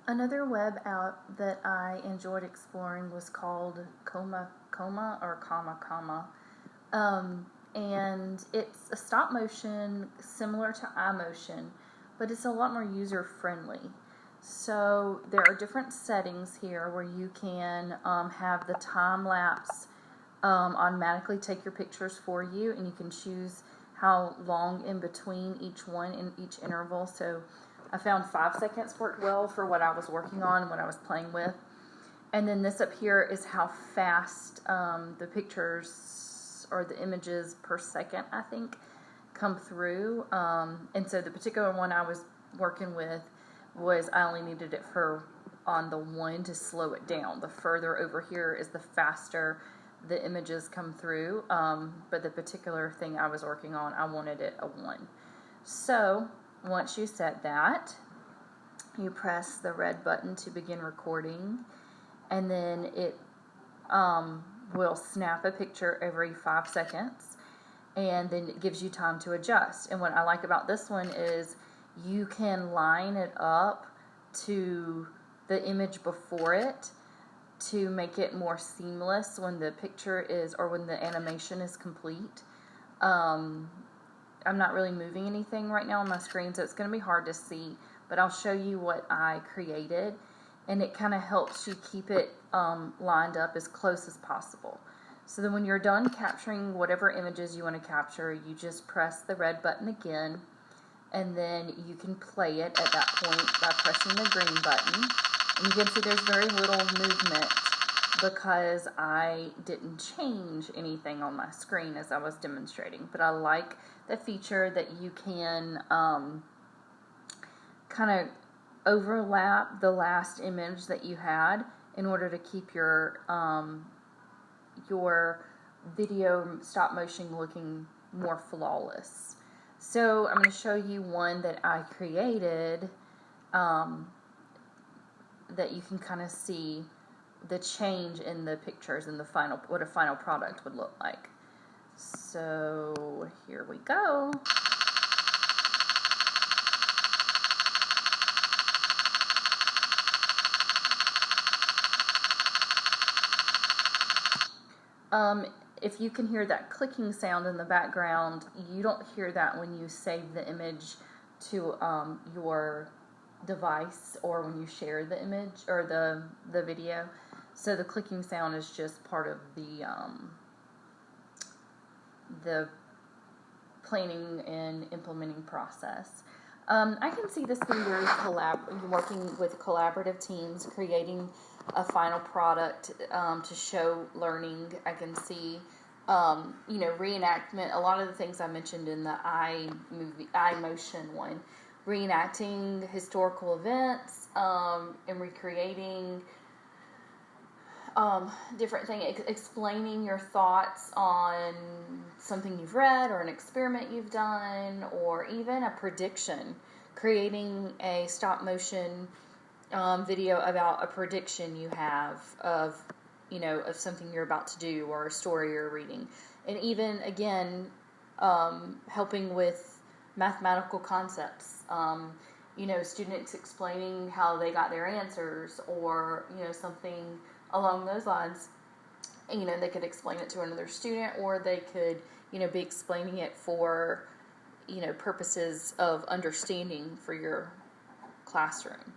Another web app that I enjoyed exploring was called Koma Koma or Koma Koma. And it's a stop motion similar to iMotion, but it's a lot more user friendly. So there are different settings here where you can have the time lapse automatically take your pictures for you, and you can choose how long in between each one in each interval. So I found 5 seconds worked well for what I was working on and what I was playing with. And then this up here is how fast the pictures or the images per second, I think, come through. And so the particular one I was working with was I only needed it for on the 1 to slow it down. The further over here is the faster the images come through. But the particular thing I was working on, I wanted it a 1. So once you set that, you press the red button to begin recording, and then it will snap a picture every 5 seconds, and then it gives you time to adjust. And what I like about this one is you can line it up to the image before it to make it more seamless when the picture is, or when the animation is complete. I'm not really moving anything right now on my screen, so it's going to be hard to see, but I'll show you what I created, and it kind of helps you keep it lined up as close as possible. So then when you're done capturing whatever images you want to capture, you just press the red button again, and then you can play it at that point by pressing the green button. And you can see there's very little movement because I didn't change anything on my screen as I was demonstrating. But I like the feature that you can kind of overlap the last image that you had in order to keep your video stop motion looking more flawless. So I'm going to show you one that I created that you can kind of see the change in the pictures and the final, what a final product would look like. So here we go. If you can hear that clicking sound in the background, you don't hear that when you save the image to your device or when you share the image or the video. So the clicking sound is just part of the planning and implementing process. I can see this being very working with collaborative teams, creating a final product to show learning. I can see, reenactment. A lot of the things I mentioned in the iMotion one, reenacting historical events and recreating different things, explaining your thoughts on something you've read or an experiment you've done, or even a prediction, creating a stop motion video about a prediction you have of something you're about to do or a story you're reading. And even, again, helping with mathematical concepts, students explaining how they got their answers, or something along those lines. They could explain it to another student, or they could be explaining it for purposes of understanding for your classroom.